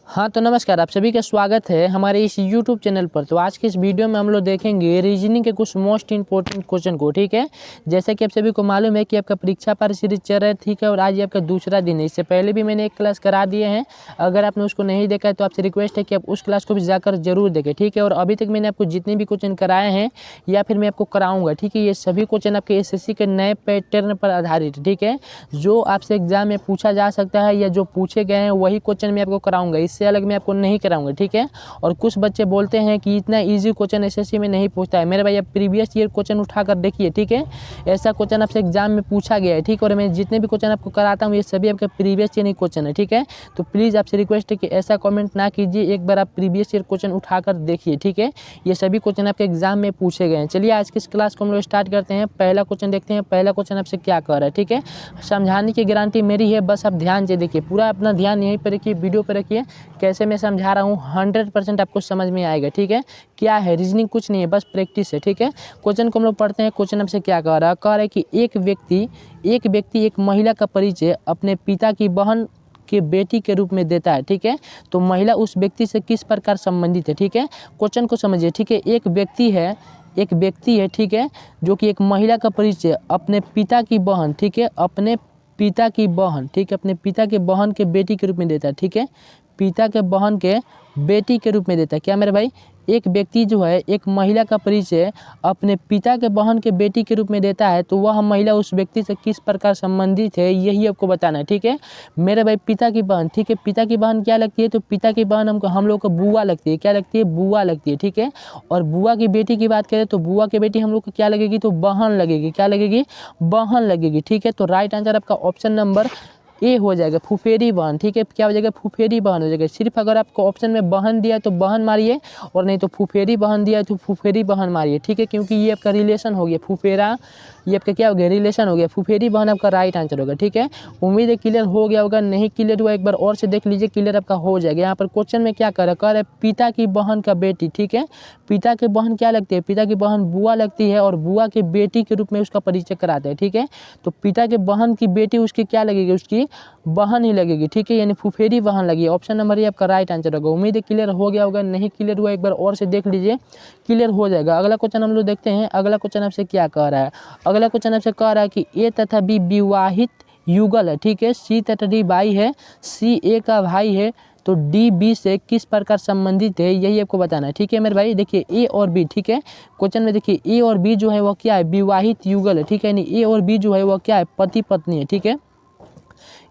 हाँ तो नमस्कार, आप सभी का स्वागत है हमारे इस YouTube चैनल पर। तो आज के इस वीडियो में हम लोग देखेंगे रीजनिंग के कुछ मोस्ट इंपॉर्टेंट क्वेश्चन को। ठीक है, जैसे कि आप सभी को मालूम है कि आपका परीक्षा पर सीरीज चल रहा है। ठीक है, और आज ये आपका दूसरा दिन है। इससे पहले भी मैंने एक क्लास करा दिए हैं, अगर आपने उसको नहीं देखा है तो आपसे रिक्वेस्ट है कि आप उस क्लास को भी जाकर जरूर देखें। ठीक है, और अभी तक मैंने आपको जितने भी क्वेश्चन कराए हैं या फिर मैं आपको कराऊंगा, ठीक है, ये सभी क्वेश्चन आपके SSC के नए पैटर्न पर आधारित। ठीक है, जो आपसे एग्जाम में पूछा जा सकता है या जो पूछे गए हैं वही क्वेश्चन मैं आपको कराऊंगा, इससे अलग मैं आपको नहीं कराऊंगा। ठीक है, और कुछ बच्चे बोलते हैं कि इतना इजी क्वेश्चन SSC में नहीं पूछता है। मेरे भाई, आप प्रीवियस ईयर क्वेश्चन उठाकर देखिए। ठीक है, ऐसा क्वेश्चन आपसे एग्जाम में पूछा गया है। ठीक है, और मैं जितने भी क्वेश्चन आपको कराता हूँ ये सभी आपके प्रीवियस ईयर क्वेश्चन है। ठीक है, तो प्लीज़ आपसे रिक्वेस्ट है कि ऐसा कमेंट ना कीजिए, एक बार आप प्रीवियस ईयर क्वेश्चन उठाकर देखिए। ठीक है, ये सभी क्वेश्चन आपके एग्जाम में पूछे गए हैं। चलिए आज की इस क्लास को हम लोग स्टार्ट करते हैं। पहला क्वेश्चन देखते हैं। पहला क्वेश्चन आपसे क्या कह रहा है। ठीक है, समझाने की गारंटी मेरी है, बस आप ध्यान से देखिए, पूरा अपना ध्यान यहीं पर रखिए, वीडियो पर रखिए। कैसे मैं समझा रहा हूँ 100% आपको समझ में आएगा। ठीक है, क्या है रीजनिंग, कुछ नहीं है, बस प्रैक्टिस है। ठीक है, क्वेश्चन को हम लोग पढ़ते हैं। क्वेश्चन आपसे क्या कह रहा है। कह रहा है कि एक व्यक्ति एक महिला का परिचय अपने पिता की बहन के बेटी के रूप में देता है। ठीक है, तो महिला उस व्यक्ति से किस प्रकार संबंधित है। ठीक है, क्वेश्चन को समझिए। ठीक है, एक व्यक्ति है, ठीक है, जो कि एक महिला का परिचय अपने पिता की बहन, ठीक है, अपने पिता की बहन, ठीक है, अपने पिता के बहन के बेटी के रूप में देता है। ठीक है, पिता के बहन के बेटी के रूप में देता है। क्या मेरे भाई, एक व्यक्ति जो है एक महिला का परिचय अपने पिता के बहन के बेटी के रूप में देता है, तो वह महिला उस व्यक्ति से किस प्रकार संबंधित है, यही आपको बताना है। ठीक है मेरे भाई, पिता की बहन, ठीक है, पिता की बहन क्या लगती है, तो पिता की बहन हम लोग को बुआ लगती है। क्या लगती है, बुआ लगती है। ठीक है, और बुआ की बेटी की बात करें तो बुआ की बेटी हम लोग को क्या लगेगी, तो बहन लगेगी। क्या लगेगी, बहन लगेगी। ठीक है, तो राइट आंसर आपका ऑप्शन नंबर ए हो जाएगा, फुफेरी बहन। ठीक है, क्या हो जाएगा, फुफेरी बहन हो जाएगा। सिर्फ अगर आपको ऑप्शन में बहन दिया तो बहन मारिए, और नहीं तो फुफेरी बहन दिया तो फुफेरी बहन मारिए। ठीक है, क्योंकि ये आपका रिलेशन हो गया, फुफेरा, ये आपका क्या हो गया, रिलेशन हो गया। फुफेरी बहन आपका राइट आंसर होगा। ठीक है, उम्मीद है क्लियर हो गया होगा। नहीं क्लियर हुआ एक बार और से देख लीजिए, क्लियर आपका हो जाएगा। यहाँ पर क्वेश्चन में क्या कर रहा है, पिता की बहन का बेटी। ठीक है, पिता की बहन क्या लगती है, पिता की बहन बुआ लगती है, और बुआ की बेटी के रूप में उसका परिचय कराते हैं। ठीक है, तो पिता के बहन की बेटी उसकी क्या लगेगी, उसकी बहन ही लगेगी। ठीक है, यानी फुफेरी बहन लगी। ऑप्शन नंबर ये आपका राइट आंसर होगा। उम्मीद है क्लियर हो गया होगा। नहीं क्लियर हुआ एक बार और से देख लीजिए, क्लियर हो जाएगा। अगला क्वेश्चन हम लोग देखते हैं। अगला क्वेश्चन आपसे क्या कह रहा है। अगला क्वेश्चन आपसे कह रहा है कि ए तथा बी विवाहित युगल है। ठीक है, सी तथा डी भाई है, सी ए का भाई है, तो डी बी से किस प्रकार संबंधित है, यही आपको बताना है। ठीक है मेरे भाई, देखिए ए और बी, ठीक है, क्वेश्चन में देखिए ए और बी जो है वो क्या है, विवाहित युगल है। ठीक है, यानी ए और बी जो है वो क्या है, पति पत्नी है। ठीक है,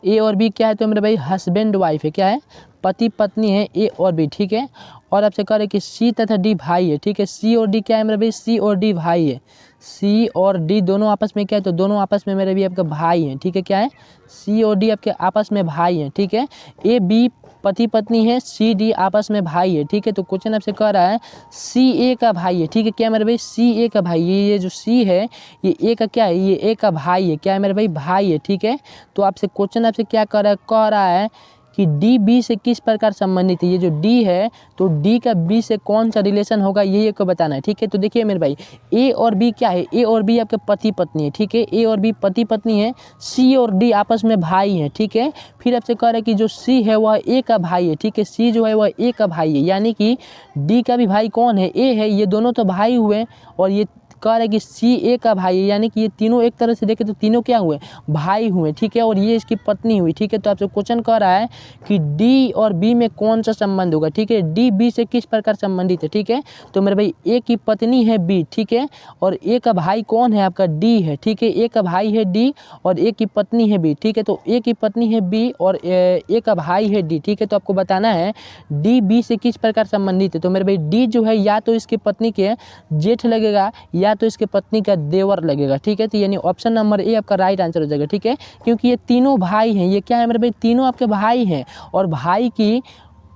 ए और बी क्या है, तो मेरे भाई हस्बैंड वाइफ है। क्या है, पति पत्नी है ए और बी। ठीक है, और आपसे कह रहे कि सी तथा डी भाई है। ठीक है, सी और डी क्या है मेरे भाई, सी और डी भाई है। सी और डी दोनों आपस में क्या है, तो दोनों आपस में मेरे भी आपके भाई हैं। ठीक है, क्या है, सी और डी आपके आपस में भाई हैं। ठीक है, ए बी पति पत्नी है, सी डी आपस में भाई है। ठीक है, तो क्वेश्चन आपसे कह रहा है सी ए का भाई है। ठीक है, क्या मेरे भाई, सी ए का भाई, ये जो सी है ये ए का क्या है, ये ए का भाई है। क्या है मेरे भाई, भाई है। ठीक है, तो आपसे क्वेश्चन आपसे क्या कह रहा है कि डी बी से किस प्रकार संबंधित है। ये जो डी है तो डी का बी से कौन सा रिलेशन होगा, यही आपको बताना है। ठीक है, तो देखिए मेरे भाई, ए और बी क्या है, ए और बी आपके पति पत्नी है। ठीक है, ए और बी पति पत्नी है, सी और डी आपस में भाई हैं। ठीक है, फिर आपसे कह रहा है कि जो सी है वह ए का भाई है। ठीक है, सी जो है वह ए का भाई है, यानी कि डी का भी भाई कौन है, ए है। ये दोनों तो भाई हुए, और ये कह रहा है कि सी ए का भाई है, यानी कि ये तीनों एक तरह से देखें तो तीनों क्या हुए, भाई हुए। ठीक है, और ये इसकी पत्नी हुई। ठीक है, तो आपसे क्वेश्चन कह रहा है कि डी और बी में कौन सा संबंध होगा। ठीक है, डी बी से किस प्रकार संबंधित है। ठीक है, तो मेरे भाई ए की पत्नी है बी। ठीक है, और ए का भाई कौन है, आपका डी है। ठीक है, ए का भाई है डी और ए की पत्नी है बी। ठीक है, तो ए की पत्नी है बी और ए का भाई है डी। ठीक है, तो आपको बताना है डी बी से किस प्रकार संबंधित है। तो मेरे भाई डी जो है या तो इसकी पत्नी के जेठ लगेगा या तो इसके पत्नी का देवर लगेगा। ठीक है, तो यानी ऑप्शन नंबर ए आपका राइट आंसर हो जाएगा। ठीक है, क्योंकि ये तीनों भाई हैं, ये क्या है मेरे भाई, तीनों आपके भाई हैं, और भाई की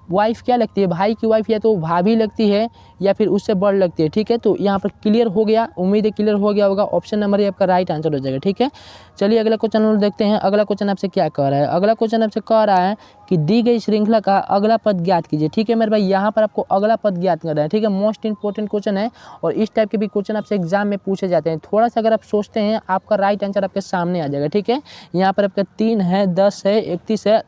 वाइफ क्या लगती है, भाई की वाइफ या तो भाभी लगती है या फिर उससे बड़ लगती है। ठीक है, तो यहाँ पर क्लियर हो गया, उम्मीद है क्लियर हो गया होगा। ऑप्शन नंबर ए आपका राइट आंसर हो जाएगा। ठीक है, चलिए अगला क्वेश्चन हम देखते हैं। अगला क्वेश्चन आपसे क्या कह रहा है। अगला क्वेश्चन आपसे कह रहा है कि दी गई श्रृंखला का अगला पद ज्ञात कीजिए। ठीक है मेरे भाई, यहाँ पर आपको अगला पद ज्ञात करना है। ठीक है, मोस्ट इंपॉर्टेंट क्वेश्चन है, और इस टाइप के भी क्वेश्चन आपसे एग्जाम में पूछे जाते हैं। थोड़ा सा अगर आप सोचते हैं आपका राइट आंसर आपके सामने आ जाएगा। ठीक है, यहाँ पर आपका 3 है, 10 है, 31 है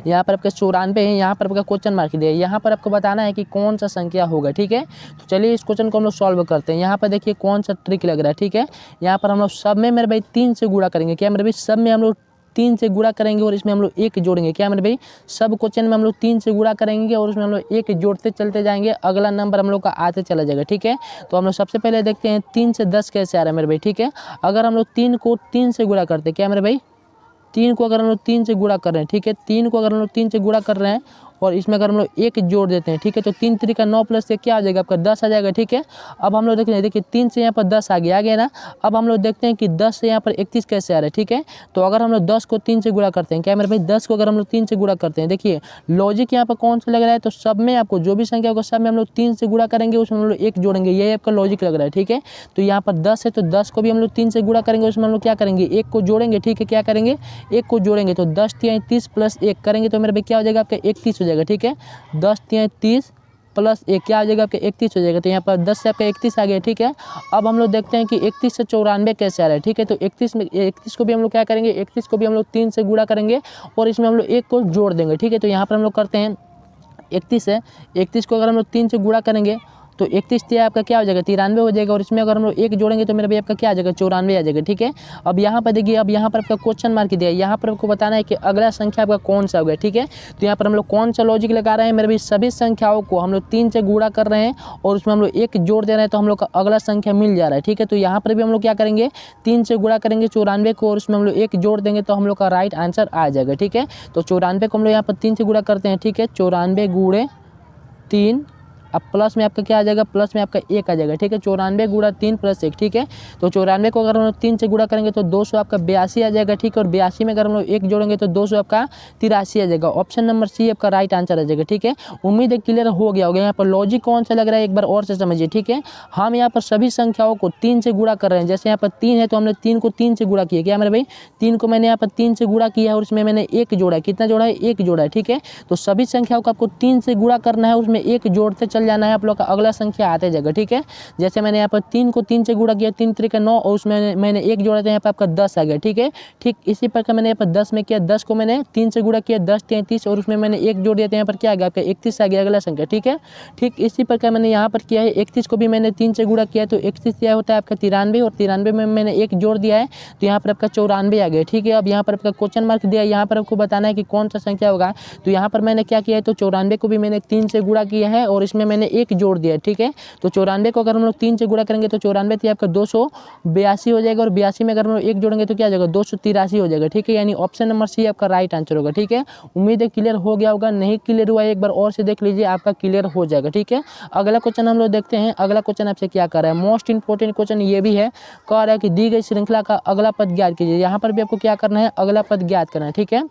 यहाँ पर आपका 94 है, यहाँ पर आपका क्वेश्चन मार्क दिया है। यहाँ पर आपको बताना है कि कौन सा संख्या होगा, ठीक है। तो चलिए इस क्वेश्चन को हम लोग सॉल्व करते हैं। यहाँ पर देखिए कौन सा ट्रिक लग रहा है, ठीक है। यहाँ पर हम लोग सब में मेरे भाई 3 से गुणा करेंगे। क्या मेरे भाई, सब में हम लोग 3 से गुणा करेंगे और इसमें हम लोग 1 जोड़ेंगे। क्या मेरे भाई, सब क्वेश्चन में हम लोग 3 से गुणा करेंगे और उसमें हम लोग 1 जोड़ते चलते जाएंगे, अगला नंबर हम लोग का आते चला जाएगा, ठीक है। तो हम लोग सबसे पहले देखते हैं 3 से 10 कैसे आ रहा है मेरे भाई, ठीक है। अगर हम लोग 3 को 3 से गुणा करते हैं, क्या मेरे भाई, 3 को अगर हम लोग 3 से गुणा कर रहे हैं, ठीक है, 3 को अगर हम लोग 3 से गुणा कर रहे हैं और इसमें अगर हम लोग 1 जोड़ देते हैं, ठीक है, तो 3 3 9 प्लस से क्या आ जाएगा आपका 10 आ जाएगा, ठीक है। अब हम लोग देख रहे हैं, देखिए 3 से यहाँ पर 10 आ गया ना। अब हम लोग देखते हैं कि 10 से यहाँ पर 31 कैसे आ रहा है, ठीक है। तो अगर हम लोग 10 को 3 से गुणा करते हैं, क्या मेरे भाई, 10 को अगर हम लोग 3 से गुणा करते हैं, देखिए लॉजिक यहाँ पर कौन सा लग रहा है, तो सब में आपको जो भी संख्या होगा सब में हम लोग 3 से गुणा करेंगे, उसमें हम लोग 1 जोड़ेंगे, यही आपका लॉजिक लग रहा है, ठीक है। तो यहाँ पर 10 है तो 10 को भी हम लोग 3 से गुणा करेंगे, उसमें हम लोग क्या करेंगे, 1 को जोड़ेंगे, ठीक है। क्या करेंगे, 1 को जोड़ेंगे, तो 10 3 30 प्लस 1 करेंगे तो मेरे भाई क्या हो जाएगा आपका 31 हो जाएगा, ठीक है। 10 3 30 प्लस 1 क्या हो जाएगा आपका 31 हो जाएगा। तो यहाँ पर 10 से आपका 31 आ गया, ठीक है। अब हम लोग देखते हैं कि 31 से 94 कैसे आ रहा है, ठीक है। तो 31 को भी हम लोग क्या करेंगे, 31 को भी हम लोग 3 से गुणा करेंगे और इसमें हम लोग 1 को जोड़ देंगे, ठीक है। तो यहाँ पर हम लोग करते हैं 31 है, 31 को अगर हम लोग 3 से गुणा करेंगे तो 31 से आपका क्या हो जाएगा 93 हो जाएगा और इसमें अगर हम लोग 1 जोड़ेंगे तो मेरे भाई आपका क्या आ जाएगा 94 आ जाएगा, ठीक है। अब यहाँ पर देखिए, अब यहाँ पर आपका क्वेश्चन मार्क दिया है, यहाँ पर आपको बताना है कि अगला संख्या आपका कौन सा होगा, ठीक है। तो यहाँ पर हम लोग कौन सा लॉजिक लगा रहे हैं, मेरे भाई सभी संख्याओं को हम लोग 3 से गुणा कर रहे हैं और उसमें हम लोग 1 जोड़ दे रहे हैं तो हम लोग का अगला संख्या मिल जा रहा है, ठीक है। तो यहाँ पर भी हम लोग क्या करेंगे, 3 से गुणा करेंगे 94 को और उसमें हम लोग 1 जोड़ देंगे तो हम लोग का राइट आंसर आ जाएगा, ठीक है। तो 94 को हम लोग यहाँ पर 3 से गुणा करते हैं, ठीक है। 94 गुणे 3, अब प्लस में आपका क्या आ जाएगा, प्लस में आपका 1 आ जाएगा, ठीक है। 94 गुणा 3 प्लस 1, ठीक है। तो 94 को अगर हम लोग 3 से गुणा करेंगे तो 200 आपका 82 आ जाएगा, ठीक है। और 82 में अगर हम लोग 1 जोड़ेंगे तो 200 आपका 83 आ जाएगा। ऑप्शन नंबर सी आपका राइट आंसर आ जाएगा, ठीक है। उम्मीद है क्लियर हो गया होगा। यहाँ पर लॉजिक कौन सा लग रहा है एक बार और से समझिए, ठीक है। हम यहाँ पर सभी संख्याओं को 3 से गुणा कर रहे हैं। जैसे यहाँ पर 3 है तो हमने 3 को 3 से गुणा किया, क्या मेरे भाई, 3 को मैंने यहाँ पर 3 से गुणा किया है और उसमें मैंने 1 जोड़ा है, कितना जोड़ा है, 1 जोड़ा है, ठीक है। तो सभी संख्याओं को आपको 3 से गुणा करना है, उसमें 1 जोड़ते चल जाना है, आप लोग का अगला संख्या आते जाएगा, ठीक है। जैसे मैंने यहाँ पर 3 को 3 से गुणा किया, 3 3 9 और उसमें मैंने 1 जोड़ा था, यहाँ पर आपका 10 आ गया, ठीक है। ठीक इसी प्रकार मैंने यहाँ पर 10 में किया, 10 को मैंने 3 से गुणा किया, 10 33 और उसमें मैंने 1 जोड़ दिया, तो यहाँ पर क्या आ गया आपका 31 आ गया अगला संख्या, ठीक है। ठीक इसी प्रकार मैंने यहाँ पर किया है, 31 को भी मैंने 3 से गुणा किया तो 31 क्या होता है आपका 93 और 93 में मैंने 1 जोड़ दिया है तो यहाँ पर आपका 94 आ गया, ठीक है। अब यहाँ पर आपका क्वेश्चन मार्क दिया है, यहाँ पर आपको बताना है कि कौन सा संख्या होगा। तो यहाँ पर मैंने क्या किया है, तो 94 को भी मैंने 3 से गुणा किया है और इसमें मैंने 1 जोड़ दिया है, ठीक है। तो 94 को अगर हम लोग 3 से गुणा करेंगे तो 94 थी आपका 282 हो जाएगा और 82 में अगर हम लोग 1 जोड़ेंगे तो क्या हो जाएगा 283 हो जाएगा, ठीक है। यानी ऑप्शन नंबर सी आपका राइट आंसर होगा, ठीक है। उम्मीद है क्लियर हो गया होगा, नहीं क्लियर हुआ एक बार और से देख लीजिए, आपका क्लियर हो जाएगा, ठीक है। अगला क्वेश्चन हम लोग देखते हैं। अगला क्वेश्चन आपसे क्या कर रहा है, मोस्ट इंपॉर्टेंट क्वेश्चन ये भी है, कह रहा है कि दी गई श्रृंखला का अगला पद ज्ञात कीजिए। यहाँ पर भी आपको क्या करना है, अगला पद ज्ञात करना है, ठीक है।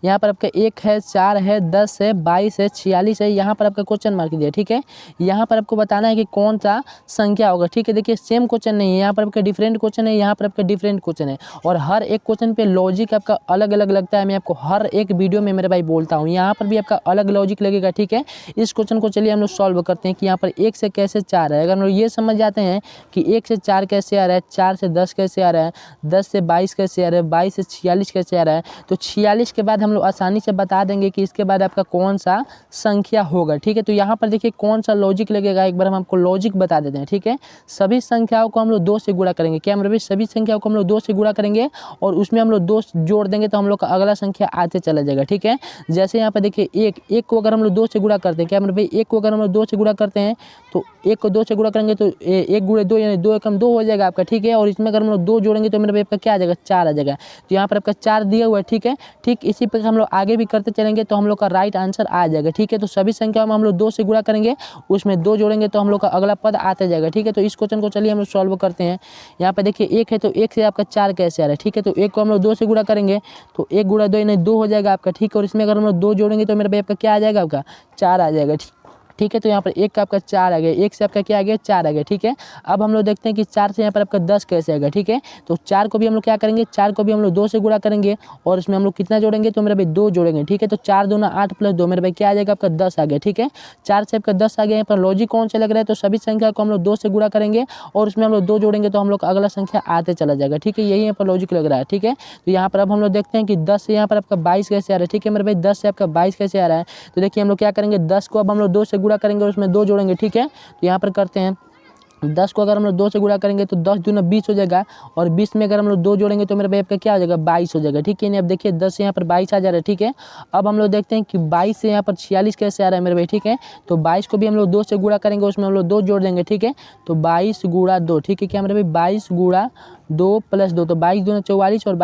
यहाँ पर आपका 1 है, 4 है, 10 है, 22 है, 46 है, यहाँ पर आपका क्वेश्चन मार्क दिया, ठीक है। यहाँ पर आपको बताना है कि कौन सा संख्या होगा, ठीक है। देखिए सेम क्वेश्चन नहीं है, यहाँ पर आपका डिफरेंट क्वेश्चन है, यहाँ पर आपका डिफरेंट क्वेश्चन है और हर एक क्वेश्चन पे लॉजिक आपका अलग अलग लगता है। मैं आपको हर एक वीडियो में मेरे भाई बोलता हूँ, यहाँ पर भी आपका अलग लॉजिक लगेगा, ठीक है। इस क्वेश्चन को चलिए हम लोग सॉल्व करते हैं कि यहाँ पर 1 से कैसे 4 है। अगर हम लोग ये समझ जाते हैं कि 1 से 4 कैसे आ रहा है, 4 से 10 कैसे आ रहा है, 10 से 22 कैसे आ रहा है, 22 से 46 कैसे आ रहा है, तो 46 के बाद हम लोग आसानी से बता देंगे कि इसके बाद आपका कौन सा संख्या होगा, ठीक है। तो यहाँ पर देखिए कौन सा लॉजिक लगेगा, एक बार हम आपको लॉजिक बता देते हैं, ठीक है। सभी संख्याओं को हम लोग 2 से गुणा करेंगे, क्या मतलब सभी संख्याओं को हम लोग 2 से गुणा करेंगे और उसमें हम लोग 2 जोड़ देंगे तो हम लोग का अगला संख्या आते चला जाएगा, ठीक है। जैसे यहाँ पर देखिए 1 को अगर हम लोग 2 से गुणा करते हैं, क्या मतलब 1 को अगर हम लोग 2 से गुणा करते हैं तो 1 को 2 से गुणा करेंगे तो 1 गुणे 2 यानी 2 एकम 2 हो जाएगा आपका, ठीक है। और इसमें अगर हम लोग 2 जोड़ेंगे तो मेरे भाई आपका क्या आ जाएगा 4 आ जाएगा। तो यहाँ पर आपका 4 दिया हुआ है, ठीक है। ठीक इसी प्रकार हम लोग आगे भी करते चलेंगे तो हम लोग का राइट आंसर आ जाएगा, ठीक है। तो सभी संख्याओं में हम लोग 2 से गुणा करेंगे, उसमें 2 जोड़ेंगे तो हम लोग का अगला पद आते जाएगा, ठीक है। तो इस क्वेश्चन को चलिए हम लोग सॉल्व करते हैं। यहाँ पे देखिए 1 है तो 1 से आपका 4 कैसे आ रहा है, ठीक है। तो 1 को हम लोग 2 से गुणा करेंगे तो 1 गुणा 2 यानी 2 हो जाएगा आपका, ठीक है। और इसमें अगर हम लोग 2 जोड़ेंगे तो मेरे भाई आपका क्या आ जाएगा, आपका 4 आ जाएगा, ठीक। ठीक है। तो यहाँ पर एक का आपका 4 आ गया, एक से आपका क्या आ गया 4 आ गया, ठीक है। अब हम लोग देखते हैं कि 4 से यहाँ पर आपका 10 कैसे आएगा, ठीक है। तो 4 को भी हम लोग क्या करेंगे, 4 को भी हम लोग 2 से गुणा करेंगे और इसमें हम लोग कितना जोड़ेंगे, तो मेरे भाई 2 जोड़ेंगे, ठीक है। तो 4 दूना 8 प्लस 2 मेरे भाई क्या आ जाएगा आपका 10 आ गया, ठीक है। 4 से आपका 10 आ गया। यहाँ पर लॉजिक कौन सा लग रहा है, तो सभी संख्या को हम लोग 2 से गुणा करेंगे और उसमें हम लोग 2 जोड़ेंगे तो हम लोग अगला संख्या आते चला जाएगा, ठीक है। यही यहाँ पर लॉजिक लग रहा है, ठीक है। तो यहाँ पर अब हम लोग देखते हैं कि 10 से यहाँ पर आपका 22 कैसे आ रहा है, ठीक है मेरे भाई। 10 से आपका 22 कैसे आ रहा है, तो देखिए हम लोग क्या करेंगे, 10 को अब हम लोग 2 से गुणा करेंगे और उसमें 2 जोड़ेंगे, ठीक है। तो यहाँ पर करते हैं, 10 को अगर हम लोग 2 से गुणा करेंगे तो 10 दूना 20 हो जाएगा और 20 में अगर हम लोग 2 जोड़ेंगे तो मेरे भाई आपका क्या हो जाएगा 22 हो जाएगा, ठीक है। नहीं अब देखिए 10 से यहाँ पर 22 आ जा रहा है, ठीक है। अब हम लोग देखते हैं कि 22 से यहाँ पर 46 कैसे आ रहा है मेरे भाई, ठीक है। तो 22 को भी हम लोग 2 से गुणा करेंगे, उसमें हम लोग 2 जोड़ देंगे, ठीक है। तो 22 गुणा 2, ठीक है, क्या मेरे भाई 22 गुणा 2 प्लस 2, तो 22 दूना 44 और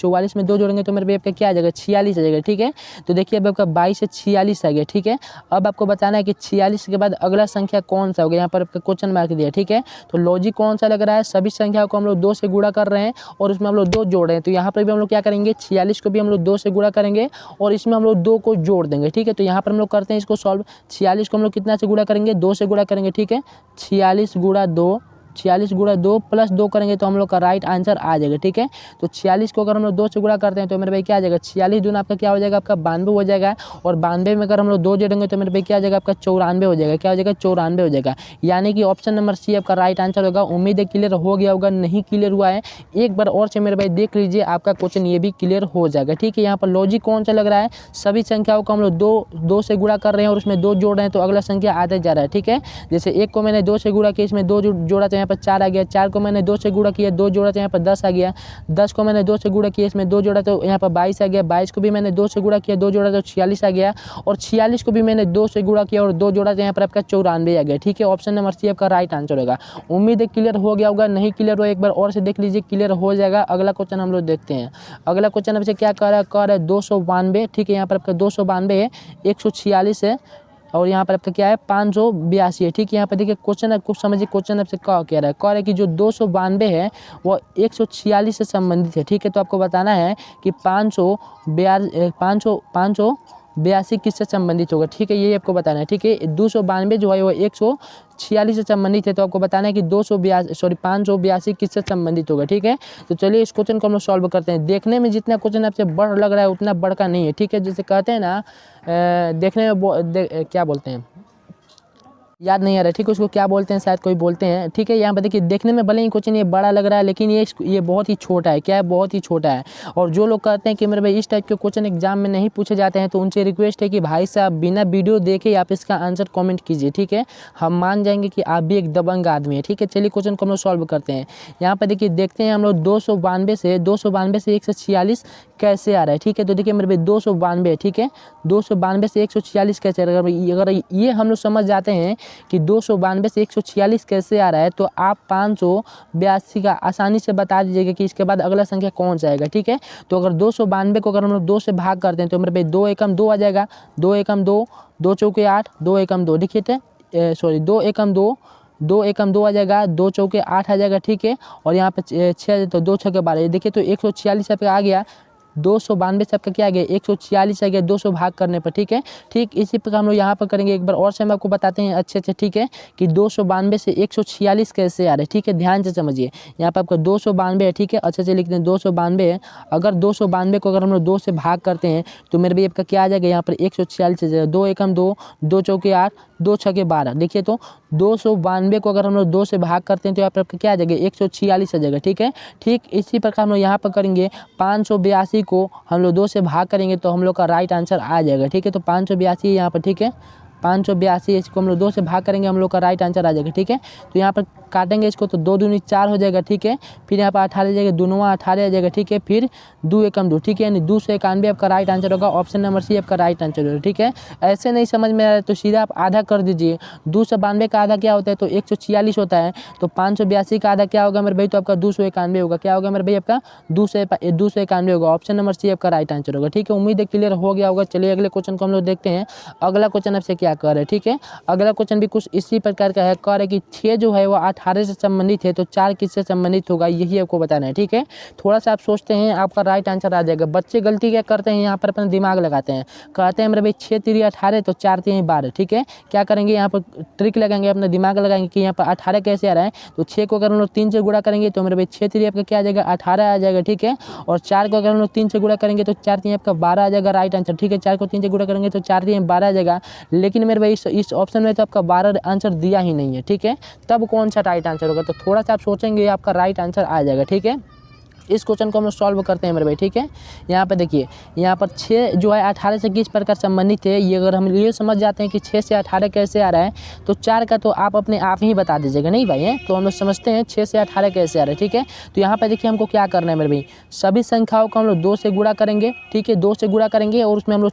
44 में 2 जोड़ेंगे तो मेरे भाई आपका क्या आ जाएगा 46 आ जाएगा, ठीक है। तो देखिए अब आपका 22 से 46 आ गया, ठीक है। अब आपको बताना है कि 46 के बाद अगला संख्या कौन सा होगा, यहाँ पर आपका क्वेश्चन मार्क दिया, ठीक है। तो लॉजिक कौन सा लग रहा है, सभी संख्याओं को हम लोग 2 से गुणा कर रहे हैं और उसमें हम लोग 2 जोड़ रहे हैं। तो यहाँ पर भी हम लोग क्या करेंगे, 46 को भी हम लोग 2 से गुणा करेंगे और इसमें हम लोग 2 को जोड़ देंगे, ठीक है। तो यहाँ पर हम लोग करते हैं इसको सॉल्व। 46 को हम लोग कितना से गुणा करेंगे, 2 से गुणा करेंगे, ठीक है। 46 गुणा 2, 46 गुणा 2 प्लस 2 करेंगे तो हम लोग का राइट आंसर आ जाएगा, ठीक है। तो 46 को अगर हम लोग 2 से गुणा करते हैं तो मेरे भाई क्या आ जाएगा, 46 दूना आपका क्या हो जाएगा आपका 92 हो जाएगा और 92 में अगर हम लोग 2 जोड़ेंगे तो मेरे भाई क्या आ जाएगा आपका 94 हो जाएगा, क्या हो जाएगा 94 हो जाएगा। यानी कि ऑप्शन नंबर सी आपका राइट आंसर होगा। उम्मीद है क्लियर हो गया होगा, नहीं क्लियर हुआ है एक बार और से मेरे भाई देख लीजिए, आपका क्वेश्चन ये भी क्लियर हो जाएगा, ठीक है। यहाँ पर लॉजिक कौन सा लग रहा है, सभी संख्याओं को हम लोग 2 से गुणा कर रहे हैं और उसमें 2 जोड़ रहे हैं तो अगला संख्या आते जा रहा है, ठीक है। जैसे 1 को मैंने 2 से गुणा किया, इसमें 2 जोड़ा तो यहाँ पर 4 आ गया, 4 को मैंने 2 से गुणा किया, 2 जोड़ा तो यहाँ पर 10 आ गया, 10 को मैंने 2 से गुणा किया, इसमें 2 जोड़ा तो यहाँ पर 22 आ गया, 22 को भी मैंने 2 से गुणा किया, 2 जोड़ा तो 46 आ गया और 46 को भी मैंने 2 से गुणा किया और 2 जोड़ा तो यहाँ पर आपका 94 आ गया, ठीक है। ऑप्शन नंबर सी आपका राइट आंसर होगा। उम्मीद है क्लियर हो गया होगा, नहीं क्लियर हो एक बार और से देख लीजिए, क्लियर हो जाएगा। अगला क्वेश्चन हम लोग देखते हैं। अगला क्वेश्चन आपसे क्या कह रहा है 292, ठीक है। यहाँ पर आपका 292 है, 146 है और यहाँ पर आपका क्या है 582 है, ठीक है। यहाँ पर देखिए क्वेश्चन कुछ समझिए, क्वेश्चन आपसे क्या कह रहा है, कह रहा है कि जो 292 है वो 146 से संबंधित है, ठीक है। तो आपको बताना है कि 582 किससे संबंधित होगा, ठीक है, ये आपको बताना है, ठीक है। 292 जो है वो 146 से संबंधित है, तो आपको बताना है कि 582 किससे संबंधित होगा, ठीक है। तो चलिए इस क्वेश्चन को हम लोग सॉल्व करते हैं। देखने में जितना क्वेश्चन आपसे बड़ लग रहा है उतना बड़ का नहीं है, ठीक है। जैसे कहते हैं ना देखने में क्या बोलते हैं, याद नहीं आ रहा है, ठीक है, उसको क्या बोलते हैं, शायद कोई बोलते हैं, ठीक है। यहाँ पर देखिए देखने में भले ही क्वेश्चन ये बड़ा लग रहा है लेकिन ये बहुत ही छोटा है, क्या है बहुत ही छोटा है। और जो लोग कहते हैं कि मेरे भाई इस टाइप के क्वेश्चन एग्जाम में नहीं पूछे जाते हैं तो उनसे रिक्वेस्ट है कि भाई साहब बिना वीडियो देखे आप इसका आंसर कॉमेंट कीजिए, ठीक है। हम मान जाएंगे कि आप भी एक दबंग आदमी है, ठीक है। चलिए क्वेश्चन को हम लोग सॉल्व करते हैं। यहाँ पर देखिए देखते हैं हम लोग 292 से 146 कैसे आ रहा है, ठीक है। तो देखिए मेरे भाई 292, ठीक है, 292 से 146 कैसे आ रहा है। अगर ये हम लोग समझ जाते हैं कि 292 से 146 कैसे आ रहा है तो आप 582 का आसानी से बता दीजिएगा कि इसके बाद अगला संख्या कौन सा आएगा, ठीक है। तो अगर 292 को अगर हम लोग 2 से भाग करते हैं तो मेरे भाई 2 एकम 2 आ जाएगा, 2 एकम 2, 2 चौके 8, 2 एकम 2, देखिए थे 2 एकम 2, 2 एकम 2 आ जाएगा, 2 चौके 8 आ जाएगा, ठीक है। और यहाँ पे 6 तो 2 छक्के 12, देखिए तो 146 आपका आ गया। 292 से आपका क्या आ गया 146 आ गया 200 भाग करने पर, ठीक है। ठीक इसी प्रकार हम लोग यहाँ पर करेंगे एक बार और से हम आपको बताते हैं अच्छे से, ठीक है, कि 292 से 146 कैसे आ रहे हैं, ठीक है। ध्यान से समझिए, यहाँ पर आपका 292 है, ठीक है, अच्छे से लिखते हैं 292 है। अगर 292 को अगर हम लोग 2 से भाग करते हैं तो मेरे भाई आपका क्या आ जाएगा, यहाँ पर 146 आ जाएगा, 2 एकम 2, 2 चौके 8, 2 छक्के 12, देखिए तो 292 को अगर हम लोग 2 से भाग करते हैं तो यहाँ पर आपका क्या आ जाएगा 146 आ जाएगा, ठीक है। ठीक इसी प्रकार हम लोग यहाँ पर करेंगे 582 को हम लोग 2 से भाग करेंगे तो हम लोग का राइट आंसर आ जाएगा, ठीक है। तो 582 यहाँ पर, ठीक है, 582 इसको हम लोग 2 से भाग करेंगे, हम लोग का राइट आंसर आ जाएगा, ठीक है। तो यहाँ पर काटेंगे इसको तो 2 दूनी 4 हो जाएगा, ठीक है। फिर यहाँ पर 18 आ जाएगा, 2 9 18 आ जाएगा, ठीक है। फिर 2 एकम 2, ठीक है, यानी 291 आपका राइट आंसर होगा। ऑप्शन नंबर सी आपका राइट आंसर होगा, ठीक है। ऐसे नहीं समझ में आ रहा है तो सीधा आप आधा कर दीजिए। 292 का आधा क्या होता है तो 146 होता है, तो 582 का आधा क्या होगा मेरे भाई, तो आपका 291 होगा, क्या होगा मेरे भाई आपका 291 होगा। ऑप्शन नंबर सी आपका राइट आंसर होगा, ठीक है। उम्मीद है क्लियर हो गया होगा। चलिए अगले क्वेश्चन को हम लोग देखते हैं। अगला क्वेश्चन आपसे क्या कर रहे हैं, ठीक है। अगला क्वेश्चन भी कुछ इसी प्रकार का है, कह रहे कि 6 जो है वो 18 से संबंधित है तो 4 किससे संबंधित होगा, यही आपको बताना है। ठीक है, थोड़ा सा आप सोचते हैं आपका राइट आंसर आ जाएगा। बच्चे गलती क्या करते हैं, यहाँ पर अपना दिमाग लगाते हैं, कहते हैं मेरे भाई 6 तिरी 18 तो 4 तिरी 12। ठीक है, क्या करेंगे यहाँ पर ट्रिक लगाएंगे, अपना दिमाग लगाएंगे कि यहाँ पर 18 कैसे आ रहा है। तो 6 को अगर हम लोग 3 से गुणा करेंगे तो मेरे भाई 6 तिरी आपका क्या आ जाएगा, 18 आ जाएगा। ठीक है, और 4 को अगर हम लोग 3 से गुणा करेंगे तो 4 तिरी आपका 12 आ जाएगा राइट आंसर। ठीक है, 4 को 3 से गुणा करेंगे तो 4 तिरी 12 आ जाएगा। लेकिन मेरे भाई इस ऑप्शन में तो आपका 12 आंसर दिया ही नहीं है। ठीक है, तब कौन सा राइट आंसर होगा, तो थोड़ा सा आप सोचेंगे आपका राइट आंसर आ जाएगा। ठीक है, इस क्वेश्चन को हम लोग सॉल्व करते हैं मेरे भाई। ठीक है, यहाँ पर देखिए, यहाँ पर 6 जो है 18 से किस प्रकार संबंधित है, ये अगर हम ये समझ जाते हैं कि 6 से 18 कैसे आ रहा है, तो 4 का तो आप अपने आप ही बता दीजिएगा। नहीं भाई है, तो हम लोग समझते हैं 6 से 18 कैसे आ रहा है। ठीक है, तो यहाँ पर देखिए हमको क्या करना है मेरे भाई, सभी संख्याओं को हम लोग 2 से गुणा करेंगे। ठीक है, 2 से गुणा करेंगे और उसमें हम लोग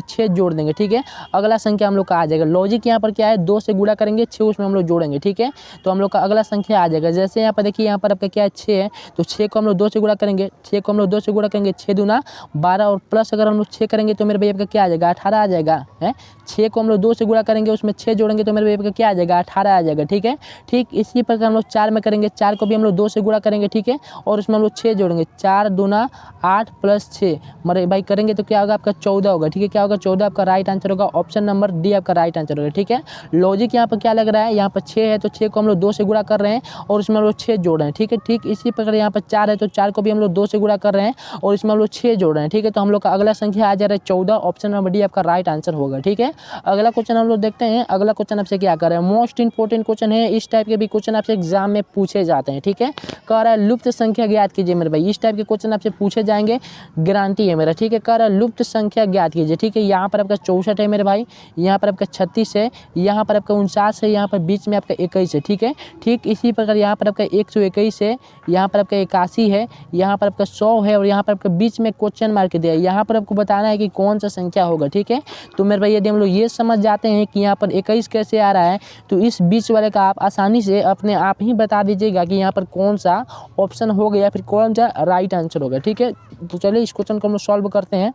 6 जोड़ देंगे। ठीक है, अगला संख्या हम लोग का आ जाएगा। लॉजिक यहाँ पर क्या है, 2 से गुणा करेंगे, 6 उसमें हम लोग जोड़ेंगे। ठीक है, तो हम लोग का अगला संख्या आ जाएगा। जैसे यहाँ पर देखिए, यहाँ पर आपका क्या है 6 है, तो 6 को हम लोग 2 से गुणा करेंगे, 6 को हम लोग 2 से गुणा करेंगे, 6 दूना 12 और प्लस अगर हम लोग 6 करेंगे तो मेरे भैया आपका क्या आ जाएगा, 18 आ जाएगा। है, 6 को हम लोग 2 से गुणा करेंगे, उसमें 6 जोड़ेंगे तो मेरे भैया आपका क्या आ जाएगा, 18 आ जाएगा। ठीक है, ठीक इसी प्रकार हम लोग 4 में करेंगे, 4 को भी हम लोग 2 से गुणा करेंगे। ठीक है, और उसमें हम लोग 6 जोड़ेंगे, 4 दूना 8 प्लस 6 मेरे भाई करेंगे तो क्या होगा आपका 14 होगा। ठीक है, क्या होगा 14 आपका राइट आंसर होगा। ऑप्शन नंबर डी आपका राइट आंसर होगा। ठीक है, लॉजिक यहाँ पर क्या लग रहा है, यहाँ पर 6 है तो 6 को हम लोग 2 से गुणा कर रहे हैं और उसमें हम लोग 6 जोड़ रहे हैं। ठीक है, ठीक इसी प्रकार यहाँ पर 4 है तो 4 को भी हम लोग 2 से गुणा कर रहे हैं और इसमें हम लोग 6 जोड़ रहे हैं। ठीक है, तो हम लोग का अगला संख्या आ जा रहा है 14। ऑप्शन नंबर डी आपका राइट आंसर होगा। ठीक है, अगला क्वेश्चन हम लोग देखते हैं। अगला क्वेश्चन आपसे क्या कर रहे हैं, मोस्ट इंपोर्टेंट क्वेश्चन है। इस टाइप के भी क्वेश्चन आपसे एग्जाम में पूछे जाते हैं। ठीक है, कह रहा है लुप्त संख्या ज्ञात कीजिए मेरे भाई। इस टाइप के क्वेश्चन आपसे पूछे जाएंगे, गारंटी है मेरा। ठीक है, कह रहा है लुप्त संख्या ज्ञात कीजिए। ठीक है, यहाँ पर आपका 64 है मेरे भाई, यहाँ पर आपका 36 है, यहाँ पर आपका 49 है, यहाँ पर बीच में आपका 21 है। ठीक है, ठीक इसी प्रकार यहाँ पर आपका 121 है, यहाँ पर आपका 81 है, यहाँ पर आपका 100 है और यहाँ पर आपका बीच में क्वेश्चन मार्क दिया है। यहाँ पर आपको बताना है कि कौन सा संख्या होगा। ठीक है, तो मेरे भाई यदि हम लोग ये समझ जाते हैं कि यहाँ पर 21 कैसे आ रहा है, तो इस बीच वाले का आप आसानी से अपने आप ही बता दीजिएगा कि यहाँ पर कौन सा ऑप्शन होगा या फिर कौन सा राइट आंसर होगा। ठीक है, तो चलिए इस क्वेश्चन को हम लोग सॉल्व करते हैं।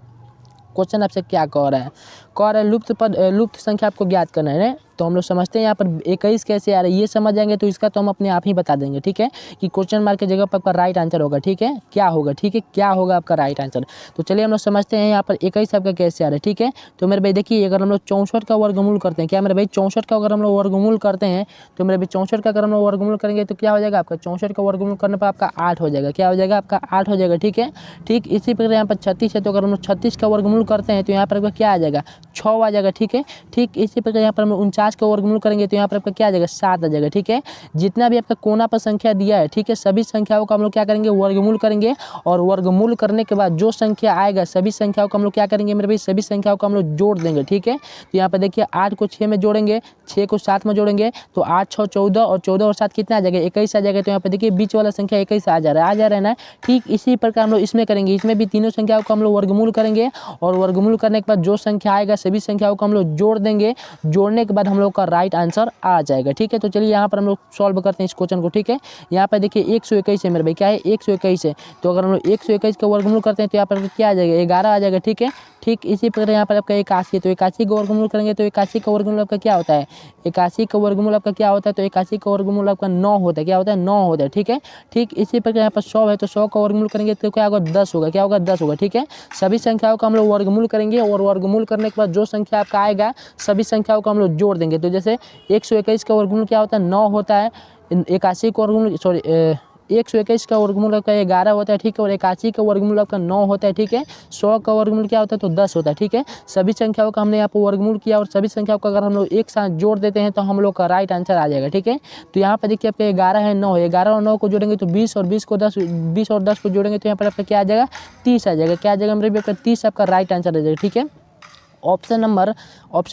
क्वेश्चन आपसे क्या कह रहा है, कह रहा है लुप्त संख्या आपको ज्ञात करना है। तो हम लोग समझते हैं यहाँ पर 21 कैसे आ रहा है, ये समझ जाएंगे तो इसका तो हम अपने आप ही बता देंगे। ठीक है, कि क्वेश्चन मार्क की जगह पर आपका राइट आंसर होगा। ठीक है, क्या होगा, ठीक है क्या होगा आपका राइट आंसर। तो चलिए हम लोग समझते हैं यहाँ पर 21 आपका कैसे आ रहा है। ठीक है, तो मेरे भाई देखिए, अगर हम लोग 64 का वर्गमूल करते हैं, क्या मेरे भाई 64 का अगर हम लोग वर्गमूल करते हैं तो मेरे भाई 64 का अगर हम लोग वर्गमूल करेंगे तो क्या हो जाएगा आपका, 64 का वर्गमूल करने पर आपका 8 हो जाएगा। क्या हो जाएगा आपका 8 हो जाएगा। ठीक है, ठीक इसी प्रकार यहाँ पर 36 है, तो अगर हम लोग 36 का वर्गमूल करते हैं तो यहाँ पर आपका क्या आ जाएगा, 6 आ जाएगा। ठीक है, ठीक इसी प्रकार यहाँ पर हम 49 का वर्गमूल करेंगे तो यहाँ पर आपका क्या आ जाएगा, 7 आ जाएगा। ठीक है, जितना भी आपका कोना पर संख्या दिया है, ठीक है, सभी संख्याओं का हम लोग क्या करेंगे, वर्गमूल करेंगे और वर्गमूल करने के बाद जो संख्या आएगा सभी संख्याओं को हम लोग क्या करेंगे मेरे भाई, सभी संख्याओं को हम लोग जोड़ देंगे। ठीक है, तो यहाँ पर देखिए 8 को 6 में जोड़ेंगे, 6 को 7 में जोड़ेंगे तो 8 6 14 और 14 और 7 कितना आ जाएगा, 21 आ जाएगा। तो यहाँ पर देखिए बीच वाला संख्या 21 आ जा रहा है ना। ठीक इसी प्रकार हम लोग इसमें करेंगे, इसमें भी तीनों संख्याओं को हम लोग वर्गमूल करेंगे और वर्गमूल करने के बाद जो संख्या आएगा सभी संख्याओं को हम लोग जोड़ देंगे। जोड़ने के बाद हम लोग का राइट आंसर आ जाएगा। ठीक है, तो चलिए यहाँ पर हम लोग सॉल्व करते हैं इस क्वेश्चन को। ठीक है, यहाँ पर देखिए 121 है मेरे भाई, क्या है 121 है, तो अगर हम लोग 121 का वर्गमूल करते हैं तो यहाँ पर क्या आ जाएगा, 11 आ जाएगा। ठीक है, ठीक इसी प्रकार यहाँ पर आपका 81 है, तो 81 का वर्गमूल करेंगे तो 81 का वर्गमूल आपका क्या होता है, 81 का वर्गमूल आपका क्या होता है, तो 81 का वर्गमूल आपका 9 होता है। क्या होता है, 9 होता है। ठीक है, ठीक इसी प्रकार यहाँ पर 100 है, तो 100 का वर्गमूल करेंगे तो क्या होगा, 10 होगा। क्या होगा, 10 होगा। ठीक है, सभी संख्याओं का हम लोग वर्गमूल करेंगे और वर्गमूल करने के बाद जो संख्या आपका आएगा सभी संख्याओं को हम लोग जोड़ देंगे। तो जैसे 121 का वर्गमूल क्या होता है, 9 होता है, 81 का वर्गमूल 121 का वर्गमूल आपका 11 होता है। ठीक है, और 81 का वर्गमूल आपका 9 होता है। ठीक है, 100 का वर्गमूल क्या होता है, तो 10 होता है। ठीक है, सभी संख्याओं का हमने यहाँ पर वर्गमूल किया और सभी संख्याओं का अगर हम लोग एक साथ जोड़ देते हैं तो हम लोग का राइट आंसर आ जाएगा। ठीक है, तो यहाँ पर देखिए आपका 11 है, 9 है, 11 और 9 को जोड़ेंगे तो 20 और 20 को 10, 20 और 10 को जोड़ेंगे तो यहाँ पर आपका क्या आ जाएगा, 30 आ जाएगा। क्या आ जाएगा मेरे आपका 30 आपका राइट आंसर आ जाएगा। ठीक है, ऑप्शन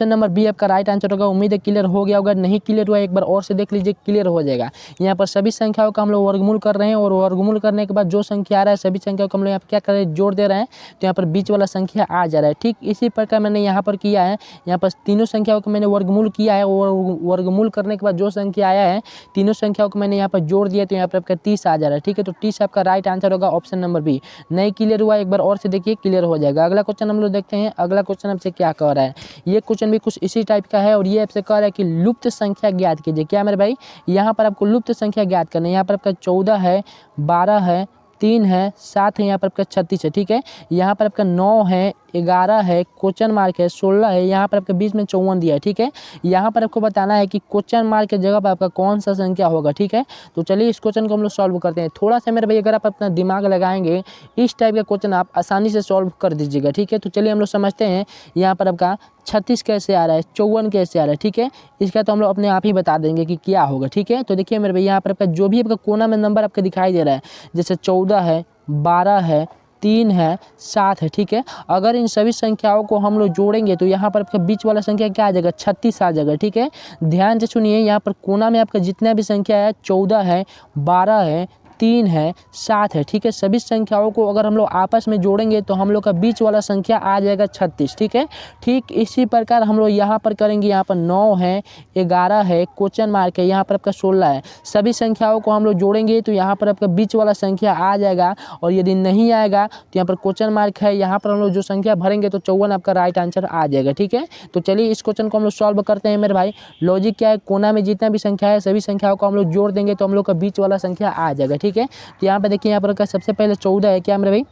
नंबर बी आपका राइट आंसर होगा। उम्मीद है क्लियर हो गया होगा, नहीं क्लियर हुआ एक बार और से देख लीजिए, क्लियर हो जाएगा। यहाँ पर सभी संख्याओं का हम लोग वर्गमूल कर रहे हैं और वर्गमूल करने के बाद जो संख्या आ रहा है सभी संख्याओं को हम लोग यहाँ पर क्या कर रहे हैं, जोड़ दे रहे हैं, तो यहाँ पर बीच वाला संख्या आ जा रहा है। ठीक इसी प्रकार मैंने यहाँ पर किया है, यहाँ पर तीनों संख्याओं को मैंने वर्गमूल किया है और वर्गमूल करने के बाद जो संख्या आया है तीनों संख्याओं को मैंने यहाँ पर जोड़ दिया, तो यहाँ पर आपका 30 आ जा रहा है। ठीक है, तो 30 आपका राइट आंसर होगा ऑप्शन नंबर बी। नहीं क्लियर हुआ एक बार और से देखिए, क्लियर हो जाएगा। अगला क्वेश्चन हम लोग देखते हैं। अगला क्वेश्चन आपसे क्या कह रहा है। ये क्वेश्चन भी कुछ इसी टाइप का है और ये आपसे कह रहा है कि लुप्त संख्या ज्ञात कीजिए। क्या मेरे भाई, यहाँ पर आपको लुप्त संख्या ज्ञात करना है। यहाँ पर आपका 14 है, 12 है, 3 है, 7 है, यहाँ पर आपका 36 है। ठीक है, यहाँ पर आपका 9 है, 11 है, क्वेश्चन मार्क है, 16 है, यहाँ पर आपके बीच में 54 दिया है। ठीक है, यहाँ पर आपको बताना है कि क्वेश्चन मार्क के जगह पर आपका कौन सा संख्या होगा। ठीक है, तो चलिए इस क्वेश्चन को हम लोग सॉल्व करते हैं। थोड़ा सा मेरे भाई अगर आप अपना दिमाग लगाएंगे इस टाइप का क्वेश्चन आप आसानी से सॉल्व कर दीजिएगा। ठीक है, तो चलिए हम लोग समझते हैं यहाँ पर आपका 36 कैसे आ रहा है, 54 कैसे आ रहा है। ठीक है, इसका तो हम लोग अपने आप ही बता देंगे कि क्या होगा। ठीक है, तो देखिए मेरे भाई यहाँ पर आपका जो भी आपका कोना में नंबर आपका दिखाई दे रहा है, जैसे 14 है, 12 है, 3 है, 7 है। ठीक है, अगर इन सभी संख्याओं को हम लोग जोड़ेंगे तो यहाँ पर आपका बीच वाला संख्या क्या आ जाएगा, 36 आ जाएगा। ठीक है, ध्यान से सुनिए, यहाँ पर कोना में आपका जितना भी संख्या है 14 है, 12 है, 3 है, 7 है। ठीक है, सभी संख्याओं को अगर हम लोग आपस में जोड़ेंगे तो हम लोग का बीच वाला संख्या आ जाएगा 36। ठीक है, ठीक इसी प्रकार हम लोग यहाँ पर करेंगे। यहाँ पर 9 है, 11 है, क्वेश्चन मार्क है, यहाँ पर आपका 16 है। सभी संख्याओं को हम लोग जोड़ेंगे तो यहाँ पर आपका बीच वाला संख्या आ जाएगा और यदि नहीं आएगा तो यहाँ पर क्वेश्चन मार्क है, यहाँ पर हम लोग जो संख्या भरेंगे तो 54 आपका राइट आंसर आ जाएगा। ठीक है, तो चलिए इस क्वेश्चन को हम लोग सॉल्व करते हैं। मेरे भाई लॉजिक क्या है, कोना में जितना भी संख्या है सभी संख्याओं को हम लोग जोड़ देंगे तो हम लोग का बीच वाला संख्या आ जाएगा। ठीक है, तो यहाँ पे देखिए, यहाँ पर सबसे पहले 14 है। क्या मेरे भाई,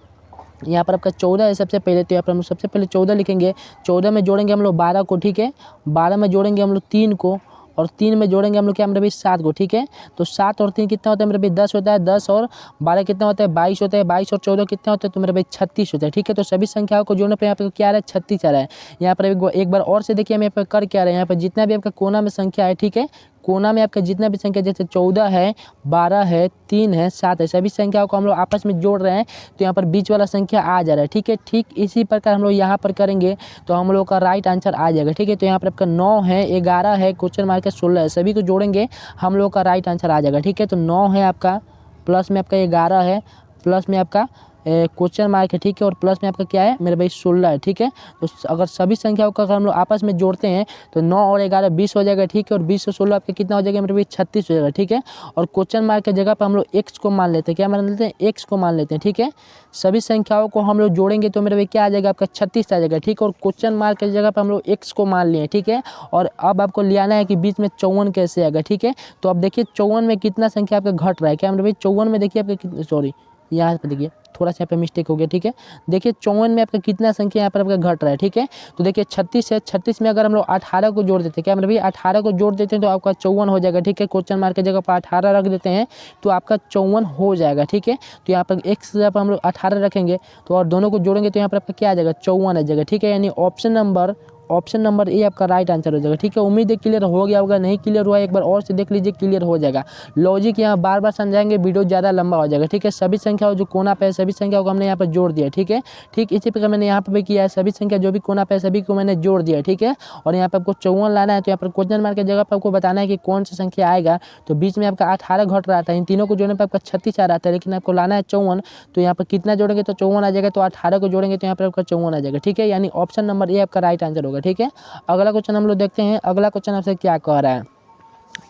यहाँ पर आपका 14 है सबसे पहले, तो यहाँ पर हम लोग सबसे पहले 14 लिखेंगे। 14 में जोड़ेंगे हम लोग 12 को। ठीक है, 12 में जोड़ेंगे हम लोग 3 को और 3 में जोड़ेंगे हम लोग क्या मेरे भाई 7 को। ठीक है, तो 7 और 3 कितना होता है मेरे भाई 10 होता है, 10 और 12 कितना होता है 22 होता है, 22 और 14 कितना होता है तो मेरे भाई 36 होता है। ठीक है, तो सभी संख्याओं को जोड़ने पर यहाँ पे क्या आ रहा है 36 आ रहा है। यहाँ पर एक बार और से देखिए हम यहाँ पर कर क्या रहे हैं, यहाँ पर जितना भी आपका कोना में संख्या है, ठीक है, कोना में आपका जितना भी संख्या जैसे 14 है, 12 है, 3 है, 7 है, सभी संख्याओं को हम लोग आपस में जोड़ रहे हैं तो यहाँ पर बीच वाला संख्या आ जा रहा है। ठीक है, ठीक इसी प्रकार हम लोग यहाँ पर करेंगे तो हम लोग का राइट आंसर आ जाएगा। ठीक है, तो यहाँ पर आपका 9 है, 11 है, क्वेश्चन मार्क है, 16 है, सभी को जोड़ेंगे हम लोग का राइट आंसर आ जाएगा। ठीक है, तो 9 है आपका, प्लस में आपका 11 है, प्लस में आपका क्वेश्चन मार्क है। ठीक है, और प्लस में आपका क्या है मेरे भाई 16 है। ठीक है, तो अगर सभी संख्याओं का अगर हम लोग आपस में जोड़ते हैं तो 9 और 11 20 हो जाएगा। ठीक है, और 20 और 16 आपका कितना हो जाएगा मेरे भाई 36 हो जाएगा। ठीक है, और क्वेश्चन मार्क की जगह पर हम लोग x को मान लेते हैं। क्या मान लेते हैं, x को मान लेते हैं। ठीक है, सभी संख्याओं को हम लोग जोड़ेंगे तो मेरे भाई क्या आ जाएगा आपका 36 आ जाएगा। ठीक है, और क्वेश्चन मार्क की जगह पर हम लोग x को मान लिए। ठीक है, और अब आपको ले आना है कि बीच में 54 कैसे आएगा। ठीक है, तो अब देखिए 54 में कितना संख्या आपका घट रहा है। क्या मेरे भाई 54 में देखिए आपका, सॉरी यहाँ पर देखिए थोड़ा सा यहाँ पे मिस्टेक हो गया। ठीक है, देखिए 54 में आपका कितना संख्या यहाँ पर आपका घट रहा है। ठीक है, तो देखिए 36 है, 36 में अगर हम लोग 18 को जोड़ देते हैं, क्या मतलब भैया 18 को जोड़ देते हैं तो आपका 54 हो जाएगा। ठीक है, क्वेश्चन मार्क की जगह पर 18 रख देते हैं तो आपका 54 हो जाएगा। ठीक है, तो यहाँ पर x की जगह पर हम लोग 18 रखेंगे तो और दोनों को जोड़ेंगे तो यहाँ पर आपका क्या आ जाएगा 54 आ जाएगा। ठीक है, यानी ऑप्शन नंबर ए आपका राइट आंसर हो जाएगा। ठीक है, उम्मीद है क्लियर हो गया होगा, नहीं क्लियर हुआ एक बार और से देख लीजिए, क्लियर हो जाएगा। लॉजिक यहाँ बार बार समझाएंगे, वीडियो ज़्यादा लंबा हो जाएगा। ठीक है, सभी संख्याओं जो कोना पे है सभी संख्याओं को हमने यहाँ पर जोड़ दिया। ठीक है, ठीक इसी प्रकार मैंने यहाँ पर भी किया है, सभी संख्या जो भी कोना पे है सभी को मैंने जोड़ दिया। ठीक है, और यहाँ पर आपको 54 लाना है तो यहाँ पर क्वेश्चन मार्क की जगह पर आपको बताना है कि कौन सा संख्या आएगा। तो बीच में आपका 18 घट रहा था, इन तीनों को जोड़ने पर आपका 36 आ रहा था, लेकिन आपको लाना है 54, तो यहाँ पर कितना जोड़ेंगे तो 54 आ जाएगा, तो 18 को जोड़ेंगे तो यहाँ पर आपका 54 आ जाएगा। ठीक है, यानी ऑप्शन नंबर ए आपका राइट आंसर होगा। ठीक है, अगला क्वेश्चन हम लोग देखते हैं। अगला क्वेश्चन आपसे क्या कह रहा है,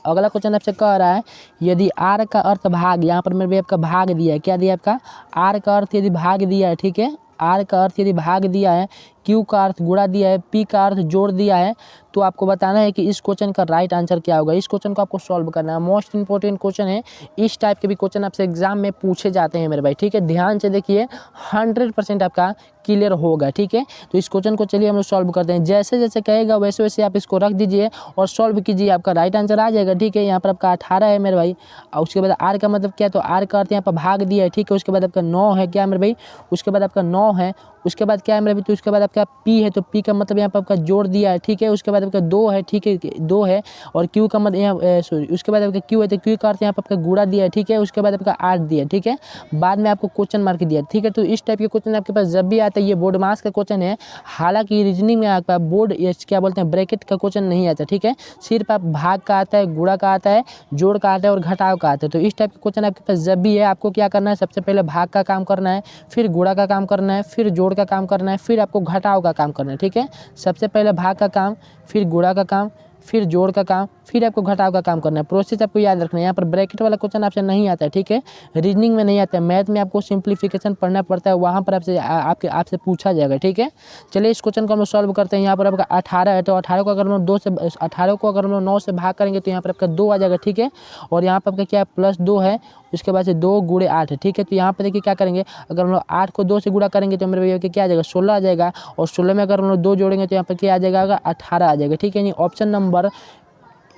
अगला क्वेश्चन आपसे कह रहा है यदि r का अर्थ भाग, यहाँ पर मेरे भी आपका भाग दिया है। क्या दिया आपका r का अर्थ यदि भाग दिया है। ठीक है, r का अर्थ यदि भाग दिया है, q का अर्थ गुणा दिया है, p का अर्थ जोड़ दिया है, तो आपको बताना है कि इस क्वेश्चन का राइट आंसर क्या होगा। इस क्वेश्चन को आपको सॉल्व करना है, मोस्ट इंपॉर्टेंट क्वेश्चन है। इस टाइप के भी क्वेश्चन आपसे एग्जाम में पूछे जाते हैं मेरे भाई। ठीक है, ध्यान से देखिए 100% आपका क्लियर होगा। ठीक है, तो इस क्वेश्चन को चलिए हम लोग सॉल्व करते हैं। जैसे जैसे कहेगा वैसे वैसे आप इसको रख दीजिए और सॉल्व कीजिए, आपका राइट आंसर आ जाएगा। ठीक है, यहाँ पर आपका 18 है मेरे भाई, और उसके बाद r का मतलब क्या, तो r का अर्थ यहाँ पर भाग दिया है। ठीक है, उसके बाद आपका 9 है, क्या मेरे भाई, उसके बाद आपका 9 है, उसके बाद क्या है मेरे भाई, तो उसके बाद आपका p है, तो p का मतलब यहाँ पर आपका जोड़ दिया है। ठीक है, उसके बाद आपका 2 है, ठीक है 2 है, और q का मतलब यहाँ सॉरी उसके बाद आपका q है, तो q का अर्थ यहाँ पर आपका गुणा दिया है। ठीक है, उसके बाद आपका 8 दिया। ठीक है, बाद में आपको क्वेश्चन मार्क दिया। ठीक है, तो इस टाइप के क्वेश्चन आपके पास जब भी आता है, ये बोर्ड मास का क्वेश्चन है, हालांकि रीजनिंग में आपका बोर्ड क्या बोलते हैं ब्रैकेट का क्वेश्चन नहीं आता। ठीक है, सिर्फ आप भाग का आता है, गुणा का आता है, जोड़ का आता है और घटाव का आता है। तो इस टाइप के क्वेश्चन आपके पास जब भी है, आपको क्या करना है, सबसे पहले भाग का काम करना है, फिर गुणा का काम करना है, फिर जोड़ का काम करना है, फिर आपको घटाव का काम करना है। ठीक है, सबसे पहले भाग का काम, फिर गुणा का काम, फिर जोड़ का काम, फिर आपको घटाव का काम करना है। प्रोसेस आपको याद रखना है। यहाँ पर ब्रैकेट वाला क्वेश्चन आपसे नहीं आता है, ठीक है, रीजनिंग में नहीं आता है, मैथ में आपको सिंप्लीफिकेशन पढ़ना पड़ता है, वहाँ पर आपसे पूछा जाएगा, ठीक है। चलिए इस क्वेश्चन को हम लोग सॉल्व करते हैं। यहाँ पर आपका 18 है, तो 18 को अगर हम लोग 9 से भाग करेंगे तो यहाँ पर आपका 2 आ जाएगा, ठीक है। और यहाँ पर आपका क्या है, +2 है, उसके बाद से 2 × 8 है, ठीक है। तो यहाँ पे देखिए क्या करेंगे, अगर हम लोग 8 को 2 से गुणा करेंगे तो मेरे भैया क्या आ जाएगा, 16 आ जाएगा। और 16 में अगर हम लोग 2 जोड़ेंगे तो यहाँ पे क्या आ जाएगा, 18 आ जाएगा, ठीक है। यानी ऑप्शन नंबर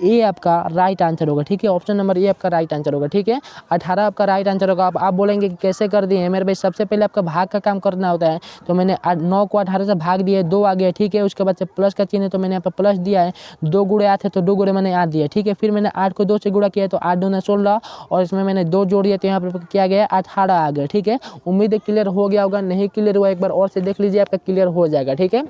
ए आपका राइट आंसर होगा, ठीक है। ऑप्शन नंबर ए आपका राइट आंसर होगा, ठीक है। 18 आपका राइट आंसर होगा। आप बोलेंगे कि कैसे कर दिए मेरे भाई, सबसे पहले आपका भाग का काम करना होता है। तो मैंने 9 को 18 से भाग दिया, 2 आ गया, ठीक है। उसके बाद से प्लस का चिन्ह है तो मैंने यहाँ पर प्लस दिया है। 2 × 8 है तो 2 × मैंने 8 दिया, ठीक है। फिर मैंने 8 को 2 से गुणा किया तो 8 दूना 16 और इसमें मैंने 2 जोड़ दिया तो यहाँ पर क्या गया, 18 आ गया, ठीक है। उम्मीद है क्लियर हो गया होगा, नहीं क्लियर हुआ एक बार और से देख लीजिए, आपका क्लियर हो जाएगा, ठीक है।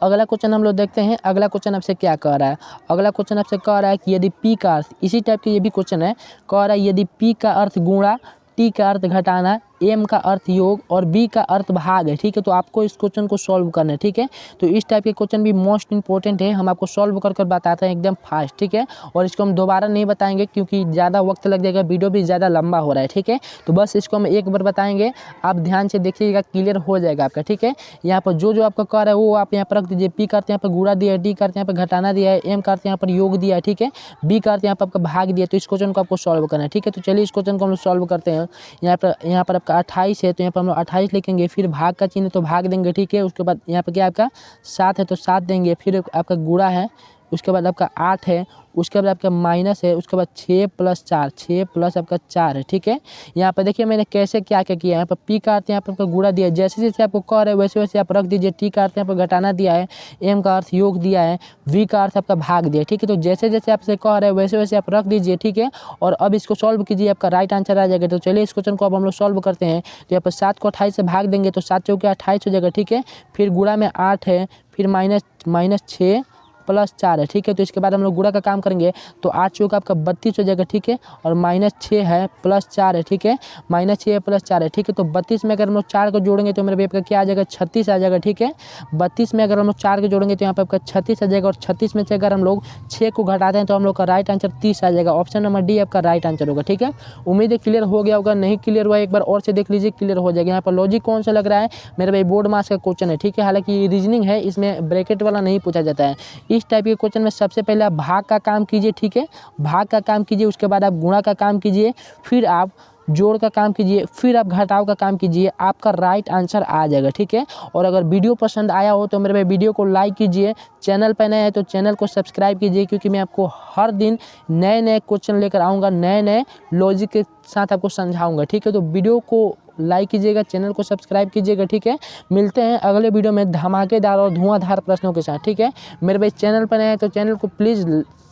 अगला क्वेश्चन हम लोग देखते हैं। अगला क्वेश्चन आपसे क्या कह रहा है, अगला क्वेश्चन आपसे कह रहा है कि यदि पी का अर्थ, इसी टाइप के ये भी क्वेश्चन है, कह रहा है यदि पी का अर्थ गुणा, टी का अर्थ घटाना, एम का अर्थ योग और बी का अर्थ भाग है, ठीक है। तो आपको इस क्वेश्चन को सॉल्व करना है, ठीक है। तो इस टाइप के क्वेश्चन भी मोस्ट इंपॉर्टेंट है, हम आपको सॉल्व कर बताते हैं एकदम फास्ट, ठीक है। और इसको हम दोबारा नहीं बताएंगे क्योंकि ज़्यादा वक्त लग जाएगा, वीडियो भी ज़्यादा लंबा हो रहा है, ठीक है। तो बस इसको हम एक बार बताएंगे, आप ध्यान से देखिएगा, क्लियर हो जाएगा आपका, ठीक है। यहाँ पर जो आपका कर रहा है वो आप यहाँ पर रख दीजिए। पी का अर्थ यहाँ पर गुणा दिया है, डी का अर्थ यहाँ पर घटाना दिया है, एम का अर्थ यहाँ पर योग दिया है, ठीक है, बी का अर्थ यहाँ पर आपका भाग दिया। तो इस क्वेश्चन को आपको सॉल्व करना है, ठीक है। तो चलिए इस क्वेश्चन को हम लोग सॉल्व करते हैं। यहाँ पर आपका 28 है तो यहाँ पर हम लोग 28 लिखेंगे, फिर भाग का चिन्ह तो भाग देंगे, ठीक है। उसके बाद यहाँ पर क्या आपका 7 है तो 7 देंगे, फिर आपका गुणा है, उसके बाद आपका 8 है, उसके बाद आपका माइनस है, उसके बाद 6 + 4, 6 + आपका 4 है, ठीक है। यहाँ पर देखिए मैंने कैसे क्या क्या किया है। यहाँ पर पी का अर्थ यहाँ पर आपका गुणा दिया है, जैसे जैसे आपको कह रहे हैं वैसे वैसे आप रख दीजिए। टी का अर्थ यहाँ पर घटाना दिया है, एम का अर्थ योग दिया है, वी का अर्थ आपका भाग दिया है, ठीक है। तो जैसे जैसे आपसे कह रहे हैं वैसे वैसे आप रख दीजिए, ठीक है। और अब इसको सॉल्व कीजिए, आपका राइट आंसर आ जाएगा। तो चलिए इस क्वेश्चन को अब हम लोग सॉल्व करते हैं। तो यहाँ पर 7 को 28 से भाग देंगे तो 7 चौके 28 हो जाएगा, ठीक है। फिर गुणा में 8 है, फिर माइनस 6 + 4 है, ठीक है। तो इसके बाद हम लोग गुणा का काम करेंगे तो 8 चौका आपका 32 हो जाएगा, ठीक है। और -6 है +4 है, ठीक है, -6 + 4 है, ठीक है। तो 32 में अगर हम लोग 4 को जोड़ेंगे तो मेरे आपका क्या आ जाएगा, 36 आ जाएगा, ठीक है। 32 में अगर हम लोग 4 को जोड़ेंगे तो यहाँ पर आपका 36 आ जाएगा। और 36 में से अगर हम लोग 6 को घटाते हैं तो हम लोग का राइट आंसर 30 आ जाएगा। ऑप्शन नंबर डी आपका राइट आंसर होगा, ठीक है। उम्मीद है क्लियर हो गया होगा, नहीं क्लियर हुआ एक बार और से देख लीजिए, क्लियर हो जाएगा। यहाँ पर लॉजिक कौन सा लग रहा है मेरे भाई, बोर्ड मास का क्वेश्चन है, ठीक है। हालांकि रीजनिंग है, इसमें ब्रैकेट वाला नहीं पूछा जाता है। इस टाइप के क्वेश्चन में सबसे पहले आप भाग का काम कीजिए, ठीक है, भाग का काम कीजिए, उसके बाद आप गुणा का काम कीजिए, फिर आप जोड़ का काम कीजिए, फिर आप घटाव का काम कीजिए, आपका राइट आंसर आ जाएगा, ठीक है। और अगर वीडियो पसंद आया हो तो मेरे भाई वीडियो को लाइक कीजिए, चैनल पर नए हैं तो चैनल को सब्सक्राइब कीजिए, क्योंकि मैं आपको हर दिन नए नए क्वेश्चन लेकर आऊँगा, नए नए लॉजिक के साथ आपको समझाऊँगा, ठीक है। तो वीडियो को लाइक कीजिएगा, चैनल को सब्सक्राइब कीजिएगा, ठीक है। मिलते हैं अगले वीडियो में धमाकेदार और धुआंधार प्रश्नों के साथ, ठीक है। मेरे भाई चैनल पर नए हैं तो चैनल को प्लीज़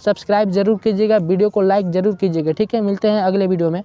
सब्सक्राइब जरूर कीजिएगा, वीडियो को लाइक जरूर कीजिएगा, ठीक है। मिलते हैं अगले वीडियो में।